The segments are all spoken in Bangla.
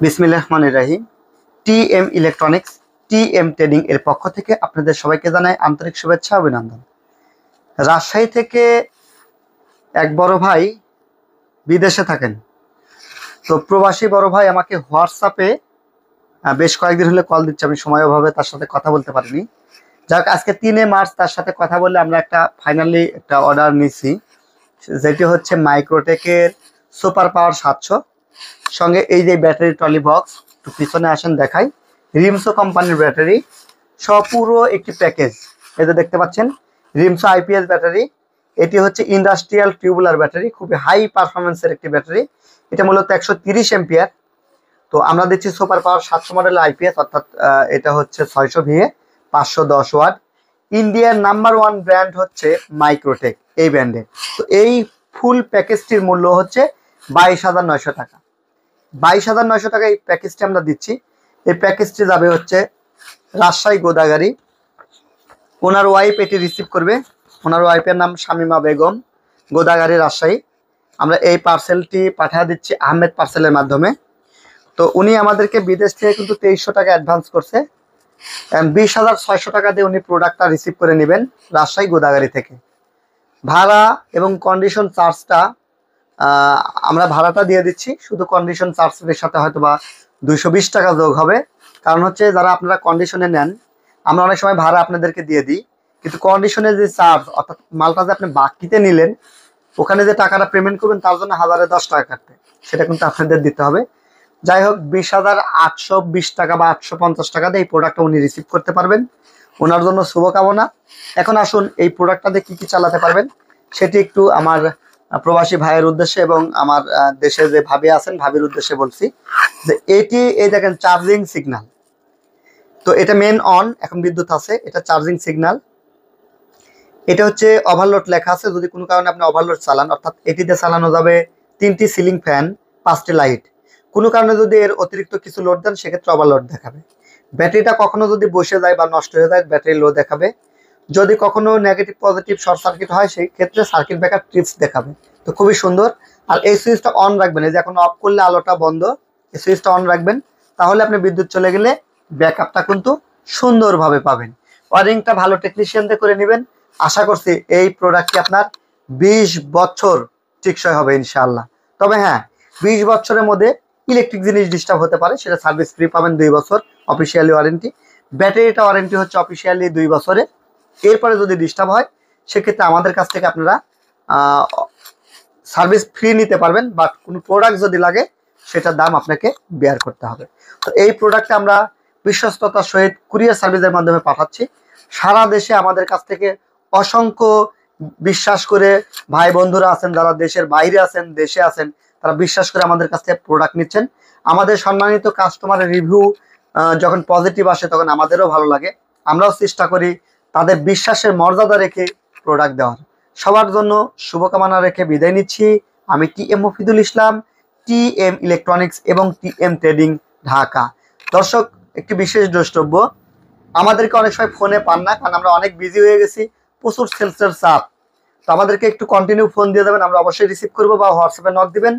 বিসমিল্লাহির রহমানির রহিম। টিএম ইলেকট্রনিক্স, টিএম ট্রেডিং এর পক্ষ থেকে আপনাদের সবাইকে জানাই আন্তরিক শুভেচ্ছা অভিনন্দন। রাজশাহী থেকে এক বড় ভাই বিদেশে থাকেন, তো প্রবাসী বড় ভাই আমাকে হোয়াটসঅ্যাপে বেশ কয়েকদিন হলে কল দিচ্ছে, আমি সময় অভাবে তার সাথে কথা বলতে পারিনি। যাক, আজকে 3 মার্চ তার সাথে কথা বলে আমরা ফাইনালি একটা অর্ডার নিছি, যেটি হচ্ছে মাইক্রোটেকের সুপার পাওয়ার 700 সঙ্গে এই যে ব্যাটারি ট্রলি বক্স, একটু পিছনে আসেন দেখাই। রিমসো কোম্পানির ব্যাটারি সব পুরো একটি প্যাকেজ। এই যে দেখতে পাচ্ছেন রিমসো আইপিএস ব্যাটারি। এটি হচ্ছে ইন্ডাস্ট্রিয়াল টিউবুলার ব্যাটারি, খুবই হাই পারফরমেন্সের একটি ব্যাটারি। এটা মূলত 130 এম্পিয়ার। তো আমরা দিচ্ছি সুপার পাওয়ার 700 মডেল আইপিএস, অর্থাৎ এটা হচ্ছে 600 ভিএ 510 ওয়াট। ইন্ডিয়ার নাম্বার 1 ব্র্যান্ড হচ্ছে মাইক্রোটেক, এই ব্র্যান্ডের। তো এই ফুল প্যাকেজটির মূল্য হচ্ছে 22,900 টাকা। 22,900 টাকা এই প্যাকেজটি আমরা দিচ্ছি। এই প্যাকেজটি যাবে হচ্ছে রাজশাহী গোদাগাড়ি। ওনার ওয়াইফ এটি রিসিভ করবে। ওনার ওয়াইফের নাম শামিমা বেগম, গোদাগাড়ি রাজশাহী। আমরা এই পার্সেলটি পাঠিয়ে দিচ্ছি আহমেদ পার্সেলের মাধ্যমে। তো উনি আমাদেরকে বিদেশ থেকে কিন্তু 2300 টাকা অ্যাডভান্স করছে। 20,600 টাকা দিয়ে উনি প্রোডাক্টটা রিসিভ করে নেবেন রাজশাহী গোদাগাড়ি থেকে। ভাড়া এবং কন্ডিশন চার্জটা আমরা ভাড়াটা দিয়ে দিচ্ছি, শুধু কন্ডিশন চার্জের সাথে হয়তো বা 220 টাকা যোগ হবে। কারণ হচ্ছে যারা আপনারা কন্ডিশনে নেন, আমরা অনেক সময় ভাড়া আপনাদেরকে দিয়ে দিই, কিন্তু কন্ডিশনের যে চার্জ, অর্থাৎ মালটা যে আপনি বাকিতে নিলেন, ওখানে যে টাকাটা পেমেন্ট করবেন তার জন্য 1010 টাকা কাটবে, সেটা কিন্তু আপনাদের দিতে হবে। যাই হোক, 20,820 টাকা বা 850 টাকা দিয়ে এই প্রোডাক্টটা উনি রিসিভ করতে পারবেন। ওনার জন্য শুভকামনা। এখন আসুন এই প্রোডাক্টটাতে কি কি চালাতে পারবেন সেটি একটু আমার প্রবাসী ভাইয়ের উদ্দেশ্যে এবং আমার দেশে যে ভাবি আছেন ভাবির উদ্দেশ্যে বলছি। যে এটি, এই দেখেন চার্জিং সিগন্যাল। তো এটা মেন অন, এখন বিদ্যুৎ আছে, এটা চার্জিং সিগন্যাল। এটা হচ্ছে ওভারলোড লেখা আছে, যদি কোনো কারণে আপনি ওভারলোড চালান, অর্থাৎ এটিতে চালানো যাবে 3টি সিলিং ফ্যান, 5টি লাইট। কোনো কারণে যদি এর অতিরিক্ত কিছু লোড দেন সেক্ষেত্রে ওভারলোড দেখাবে। ব্যাটারিটা কখনো যদি বসে যায় বা নষ্ট হয়ে যায় ব্যাটারি লো দেখাবে। যদি কখনো নেগেটিভ পজিটিভ শর্ট সার্কিট হয় সেই ক্ষেত্রে সার্কিট ব্রেকার ট্রিপস দেখাবে। তো খুবই সুন্দর। আর এই সুইচটা অন রাখবেন, এই যে এখন অফ করলে আলোটা বন্ধ, এই সুইচটা অন রাখবেন, তাহলে আপনি বিদ্যুৎ চলে গেলে ব্যাকআপটা কিন্তু সুন্দরভাবে পাবেন। ওয়ারিংটা ভালো টেকনিশিয়ান দিয়ে করে নেবেন। আশা করছি এই প্রোডাক্টটি আপনার 20 বছর টেকসই হবে ইনশাআল্লাহ। তবে হ্যাঁ, 20 বছরের মধ্যে ইলেকট্রিক জিনিস ডিস্টার্ব হতে পারে, সেটা সার্ভিস ফ্রি পাবেন 2 বছর অফিসিয়ালি ওয়ারেন্টি। ব্যাটারিটা ওয়ারেন্টি হচ্ছে অফিসিয়ালি 2 বছরে। এরপরে যদি ডিস্টার্ব হয় সেক্ষেত্রে আমাদের কাছ থেকে আপনারা সার্ভিস ফ্রি নিতে পারবেন, বাট কোনো প্রোডাক্ট যদি লাগে সেটার দাম আপনাকে বেয়ার করতে হবে। তো এই প্রোডাক্টটা আমরা বিশ্বস্ততার সহিত কুরিয়ার সার্ভিসের মাধ্যমে পাঠাচ্ছি। সারা দেশে আমাদের কাছ থেকে অসংখ্য বিশ্বাস করে ভাই বন্ধুরা আছেন, যারা দেশের বাইরে আছেন, দেশে আছেন, তারা বিশ্বাস করে আমাদের কাছ থেকে প্রোডাক্ট নিচ্ছেন। আমাদের সম্মানিত কাস্টমারের রিভিউ যখন পজিটিভ আসে তখন আমাদেরও ভালো লাগে। আমরাও চেষ্টা করি তাদের বিশ্বাসের মর্যাদা রেখে প্রোডাক্ট দেওয়ার। সবার জন্য শুভকামনা রেখে বিদায় নিচ্ছি। আমি টিএম মফিদুল ইসলাম, টিএম ইলেকট্রনিক্স এবং টিএম ট্রেডিং, ঢাকা। দর্শক, একটি বিশেষ দ্রষ্টব্য, আমাদেরকে অনেক সময় ফোনে পান না, কারণ আমরা অনেক বিজি হয়ে গেছি, প্রচুর সেলসের চাপ। তো আমাদেরকে একটু কন্টিনিউ ফোন দিয়ে দেবেন, আমরা অবশ্যই রিসিভ করবো, বা হোয়াটসঅ্যাপে নক দিবেন।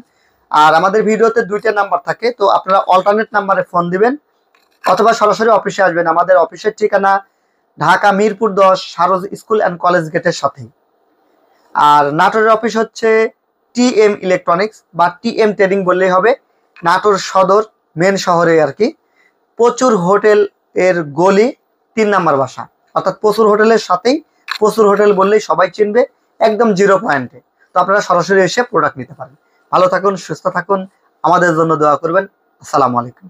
আর আমাদের ভিডিওতে 2টা নাম্বার থাকে, তো আপনারা অল্টারনেট নাম্বারে ফোন দিবেন অথবা সরাসরি অফিসে আসবেন। আমাদের অফিসের ঠিকানা Dhaka Mirpur 10 Saroj school and college গেটের সাথেই। আর নাটোরের অফিস হচ্ছে টিএম ইলেকট্রনিক্স বা টিএম ট্রেডিং বললেই হবে। নাটোর সদর মেন শহরে আর কি, প্রচুর হোটেল এর গলি 3 নাম্বার বাসা, অর্থাৎ প্রচুর হোটেলের সাথেই। প্রচুর হোটেল বললেই সবাই চিনবে, একদম 0 পয়েন্টে। তো আপনারা সরাসরি এসে প্রোডাক্ট নিতে পারেন। ভালো থাকুন, সুস্থ থাকুন, আমাদের জন্য দোয়া করবেন। আসসালামু আলাইকুম।